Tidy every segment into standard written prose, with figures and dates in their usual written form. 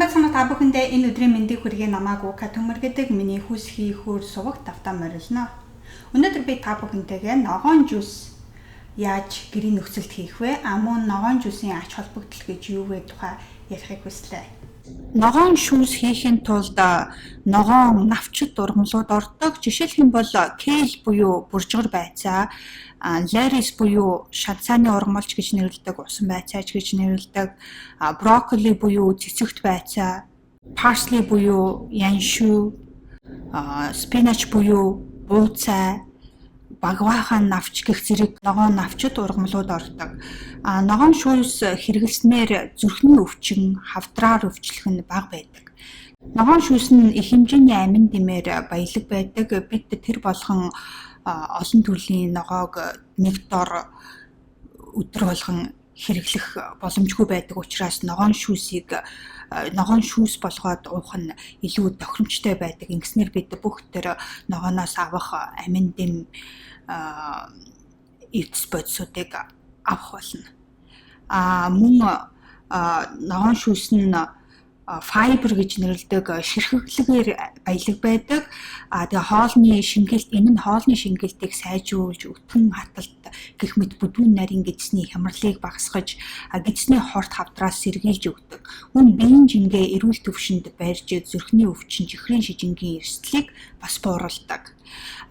Санбацсан та бүхэндээ энэ өдрийн мэндийг хүргэе намааг Ука төмөр гэдэг миний хүсхий хөр сувагт тавтаа морилно. Өнөөдөр би та бүхэнтэйгээ ногоон жуус яаж гэрийн нөхцөлд хийх вэ? Мөн ногоон жуусын ач холбогдол гэж юу вэ тухай ярихыг хүслээ. Ногоон шүүс хийхин тулд ногоон навчит ургамлууд ордог. Жишээлх юм бол кейл буюу буржгар байцаа, ларис буюу шанцааны ургамалч гэж нэрлэдэг усан байцаач гэж нэрлэдэг, брокколи буюу цэцэгт байцаа, парсли буюу яншүү, спинач буюу бууцай, багваахан навч гэх зэрэг ногоон навчит ургамлууд ордог. Ногоон шүүс хэрэглэснээр зүрхний өвчин, хавдраар өвчлөх нь бага байдаг. Ногоон шүүс нь их хэмжээний амин дэмээр баялаг байдаг. Бид тэр болгон олон төрлийн ногоог нэг дор өдөр болгон хэрэглэх боломжгүй байдаг учраас ногоон шүүс болгоод уух нь илүү тохиромжтой байдаг. Ингэснээр бид бүх тэр ногооноос авах амин дэм эрдэс бодисуудыг авах болно. Мөн ногоон шүүс нь файбер гэж нэрлэдэг ширхэглэгээр баялаг байдаг. Тэгээ хоолны шингэлт, энэ нь хоолны шингэлтийг сайжруулж, өтгөн хаталт гэх мэт бүдүүн нарийн гэдэсний хямралыг багасгаж, гэдэсний хорт хавдраас сэргийлж өгдөг. Мөн биеийн жингээ эрүүл төвшөнд барьж, зүрхний өвчин, чихрийн шижингийн эрсдлийг бас бууруулдаг.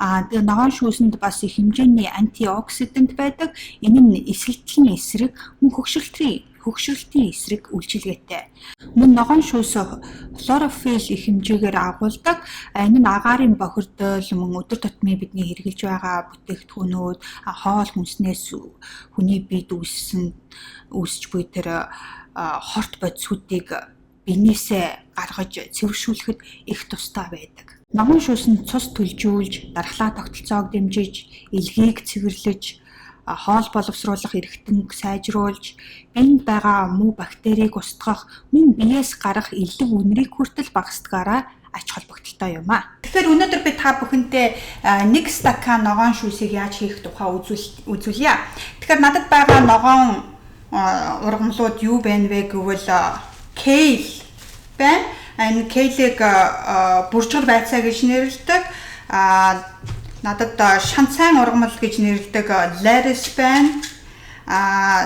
Тэгээ ногоон шүүсэнд бас их хэмжээний антиоксидант байдаг. Энэ нь эсэлтлийн эсрэг, мөн хөгшрөлтийн эсрэг үйлчилгээтэй. Мөн ногоон шүүс хлорофилл их хэмжээгээр агуулдаг. Энэ нь агаарын бохирдол, мөн өдөр тутмын бидний хэрэглэж байгаа бүтээгдэхүүнүүд, хоол хүнснээс хүний биед үүсч буй тэр хорт бодисуудыг биенээсээ гаргаж цэвэршүүлэхэд их тустай байдаг. Ногоон шүүс нь цус түлжүүлж, дархлаа тогтолцоог дэмжиж, илгийг цэвэрлэж, хоол боловсруулах эрхтэнг сайжруулж, биенд байгаа муу бактерийг устгах, мөн биеэс гарах элэг үнэрийг хүртэл багасдгаараа ач холбогдолтой юм аа. Тэгэхээр өнөөдөр би та бүхэнтэй нэг стакан ногоон шүүсийг яаж хийх тухай үзүүлье. Тэгэхээр надад байгаа ногоон ургамлууд юу байна вэ гэвэл кейл байна. Энэ кейлийг буржгар байцаа гэж нэрлэдэг. Надад шанцайн ургамал гэж нэрлэдэг ларис байна.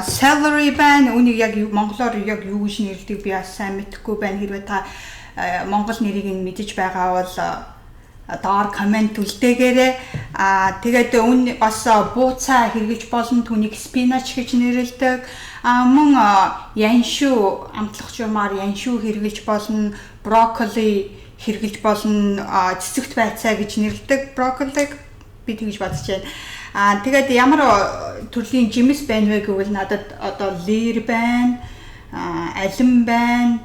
Celery байна. Үүнийг яг монголоор яг юу гэж нэрлэдэг би сайн мэдэхгүй байна. Хэрвээ та монгол нэрийг мэдэж байгаа бол доор комент үлдээгээрэй. Тэгээд үүн бас бууцаа хэрэглэж болно. Түүнийг спинач гэж нэрлэдэг. Мөн яншүү, амтлах журмаар яншүү хэрэглэж болно. Брокколи хэрэглэж болно. Цэцэгт байцаа гэж нэрлэдэг. Брокколиг би тэгж бодож байна. Тэгээд ямар төрлийн жимс байна вэ гэвэл надад одоо лир байна, алим байна,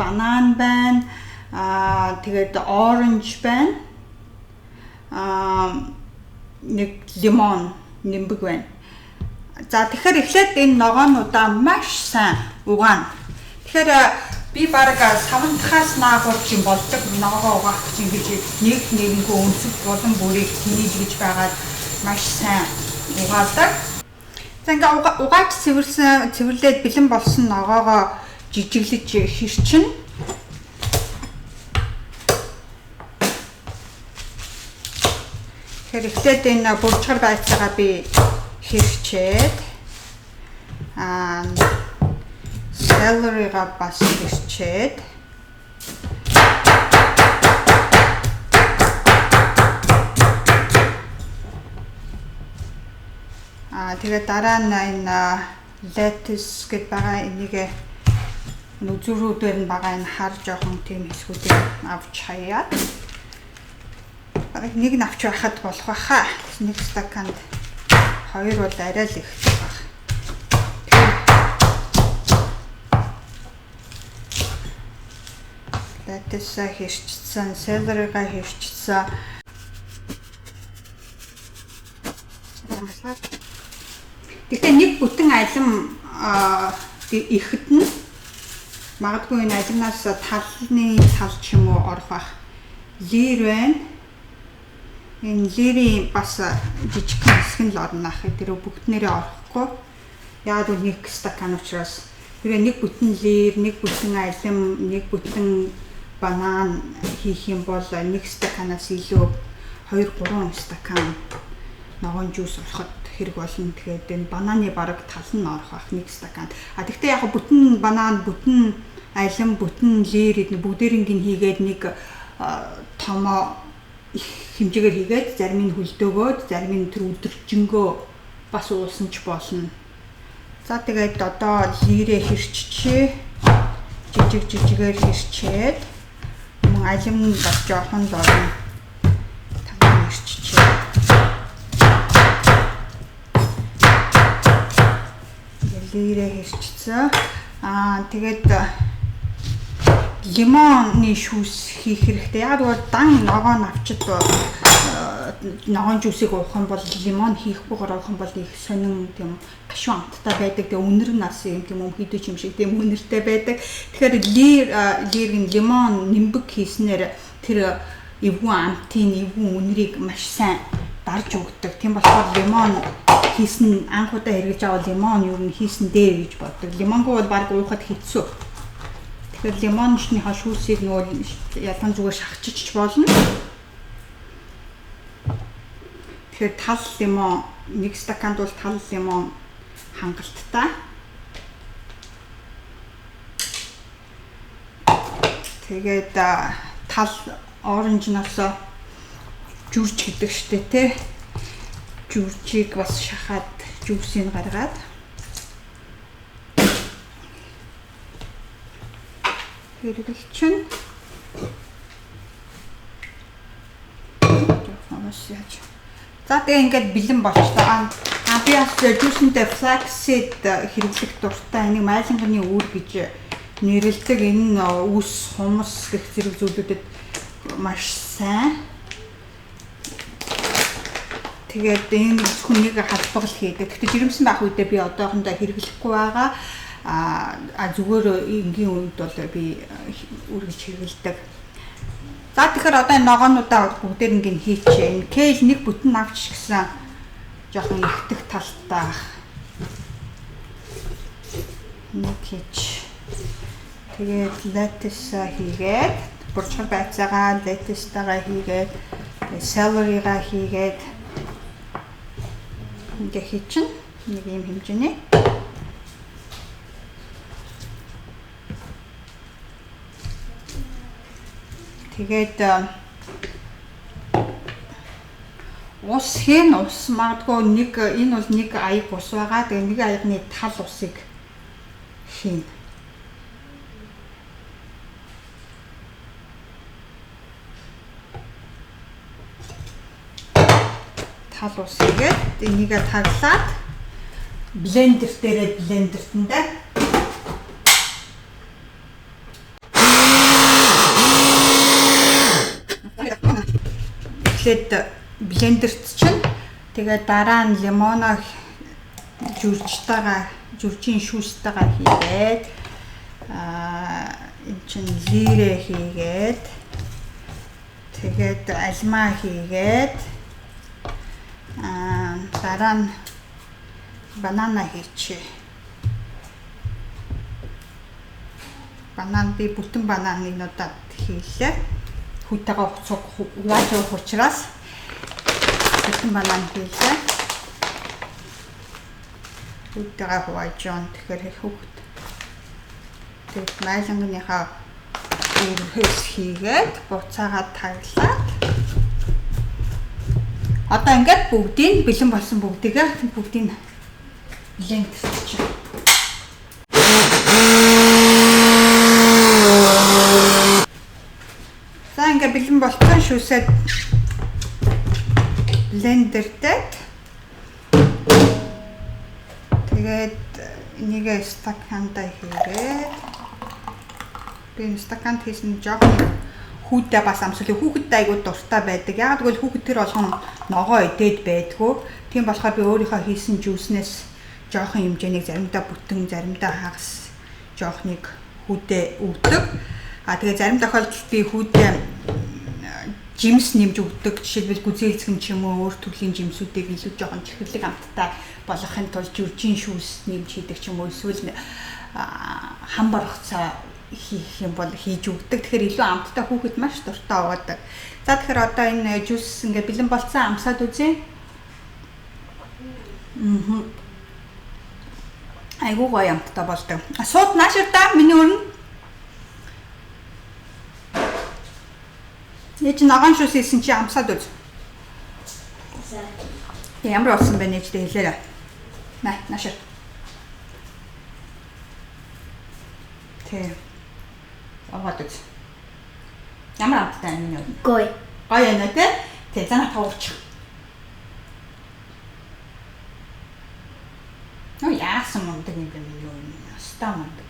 банан байна, тэгээд оранж байна, нэг лимон, нимбэг байна. За тэгэхээр эхлээд энэ ногоонуудаа маш сайн угаана. Тэгэхээр би бараг савнахаас наагуурч юм болдог ногоо угаах чинь гэж нэггүй өнцөг болон бүрийг тэнийж байгаад маш сайн угаадаг. За ингээ угааж цэвэрлээд бэлэн болсон ногоогоо жижиглэж хэрчин. Тэгэхээр эхлээд энэ буржгар байцаагаа би хэрчээд celery-га бас хэрчээд тэгээд дараа нь энэ lettuce гэдэг байгаа энийг нүзүүрүүдээр нь байгаа энэ хар жоохон тийм хэсгүүдийг авч хаяад нэг нь авч байхад болох байхаа. Нэг стаканд хоёр бол арай л их баг. Lettuce хэрчсэн, celery-га хэрчсэн. Тэгэхээр нэг бүтэн алим ихэд нь магадгүй энэ алимнаас талны тал ч юм уу орох байх. Лир байна. Энэ лирийн бас жижиг хэсэг нь л орно ах. Тэр бүгд нэрээ орохгүй. Яг л нэг стакан учраас Тэгээ нэг бүтэн лэр, нэг бүтэн алим, нэг бүтэн банан хийх юм бол 1 стаканаас илүү 2-3 стакан ногоон жуус ороход хэрэг болно. Тэгэхээр энэ бананы бараг тал нь орох бах 1 стакан. Тэгтээ яг бүтэн банан, бүтэн алим, бүтэн лэр бүгдээрийг нь хийгээд нэг томоо хэмжээгээр хийгээд зарим нь хөлдөөгөөд зарим нь тэр өдөржингөө бас уусан ч болно. За тэгээд одоо лирээ хэрччихээ. Жижигээр хэрчээд мөн алим нь бас жоохон дорн таван хэрччихээ. Лирээ хэрчсэн. Тэгээд лимоны шүүс хийх хэрэгтэй. Яг бол дан ногоон авчид ногоон жуусыг уух юм бол лимон хийхгүйгээр уух юм бол их сонин тийм гашуун амттай байдаг. Тэгээ өнөр нас юм тийм өмхийдэж юм шиг тийм өнөртэй байдаг. Тэгэхээр лирийн лимон нимбэг хийснээр тэр эвгүй амтын эвгүй өнрийг маш сайн дарж өгдөг. Тийм болохоор лимон хийсэн анхудаа хэрэгж авал лимон юу н хийсэн дээр гэж боддог. Лимонгүй бол баг уухад хэцүү. Тэгэхээр лимончны шүүсийг нөгөө ялан зүгээр шахчихч болно. Тэгэхээр тал лимон 1 стаканд бол тал лимон хангалттай. Тэгээд тал оранжнаас жүүрч гэдэг штэ тий. Жүүрчийг бас шахаад жүүсийг гаргаад хэрэглэчин. За тэгээ ингээд бэлэн болчихлоо. Би бас жүүсэндээ flaxseed хэрэглэх дуртай. Энийг майланганы үүр гэж нэрлэдэг. Энэ нь үс, хумс гэх зэрэг зүйлүүдэд маш сайн. Тэгээд энэ хүнийг халбагл хийдэг. Гэхдээ жирэмсэн байх үедээ би одоохондоо хэрэглэхгүй байгаа. Зүгээр энгийн үед бол би үргэж хэрэглэдэг. За тэгэхээр одоо энэ ногоонуудаа бүгдээр ингээд хийчихээ. Энэ кейл нэг бүтэн авч гэсэн жоохон ихтэх талтай. Нэг хийж. Тэгээд lettuce хийгээд, буржгал байцаагаа lettuce-тайгаа хийгээд, celery-га хийгээд ингээд хийчин. Нэг юм хэмжээний. Тэгээд ус хийн ус магадгүй энэ бол нэг аяг ус байгаа. Тэгээ нэг аягны тал усыг хийн. Тал ус хийгээд энийг таглаад блендер дээрээ блендертэндээ блендерт чинь тэгээд дараа нь лимоноо журжийн шүүстайгаа хийгээд энэ чинь лирээ хийгээд тэгээд альмаа хийгээд дараа нь банана хийчихье. Банан би бүтэн бананыг надад хийлээ. Хүүтэйгээ угааж явах учраас бүтэн банан хийлээ. Хүүтэйгээ хувааж явна. Тэгэхээр хүүхд тэгээд майлангийнхаа үрхээс хийгээд буцаагаад таглаад одоо ингээд бүгдийг бэлэн болсон бүгдийг бленд хийчих. За ингээд бэлэн болсон шүүсээд блендертэй тэгээд нэг стаканда хийгээд би стаканд хийсэн жоохон хүүтэй бас амсгалыг хүүхэд айгуу дуртай байдаг. Яг тэгвэл хүүхэд тэр болгон ногоо идээд байдгүй. Тийм болохоор би өөрийнхөө хийсэн жүүснээс жоохон хэмжээнийг заримдаа бүтэн, заримдаа хагас жоохныг хүүтэй өгдөг. Тэгээ зарим тохиолдолд би хүүтэй жимс нэмж өгдөг. Жишээлбэл гүзээлцгэн ч юм уу өөр төрлийн жимсүүдийг илүү жоохон чихэрлэг амттай болгохын тулд жиржийн шүүс нэмж хийдэг ч юм уу. Эсвэл хам боргоцоо хийх юм бол хийж өгдөг. Тэгэхээр илүү амттай хүүхэд маш дуртай уудаг. За тэгэхээр одоо энэ жуус ингээ бэлэн болцсон амсаад үзье. Айгуу гоё амттай болдог. Сууд нааширта миний өрнө. Ээж ногоон шуус хийсэн чи амсаад үз. Ямар болсон бэ нээжтэй хэлээрэй. Наашир. Тэ. Аваад үз. Ямар амттай миний өрнө. Гоё. Гоё нэ тэ. Тэ занаа тавууч. Яасан мундаг юм бэ миний өрнө. Стаа мундаг.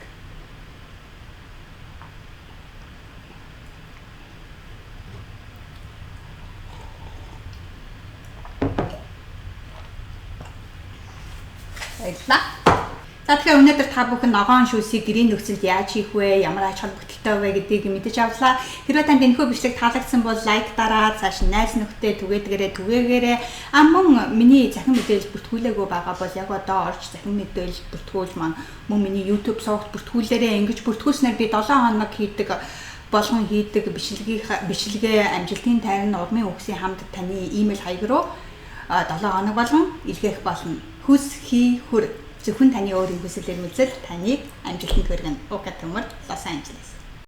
За тэгэхээр өнөөдөр та бүхэн ногоон шүүсийг гэрийн нөхцөлд яаж хийх вэ? Ямар ач холбогдолтой вэ гэдгийг мэдэж авлаа. Хэрвээ танд энэхүү бичлэг таалагдсан бол лайк дараа, цааш найз нөхдөд түгээгээрэй. Мөн миний захин мэдээлэл бүртгүүлээгүй байгаа бол яг одоо орж захин мэдээлэл бүртгүүлж маань мөн миний YouTube сувагт бүртгүүлээрэй. Ингэж бүртгүүлснээр би 7 хоног хийдэг бичлэгээ амжилтын тайрны урмын үгсийн хамт таны имэйл хаяг руу 7 хоног болгон илгээх болно. Хүс хий хүр зөвхөн таны өөрийн хүсэл эрмэлзэл таныг амжилтанд хүргэнэ. Ука төмөр Лос Анжелес.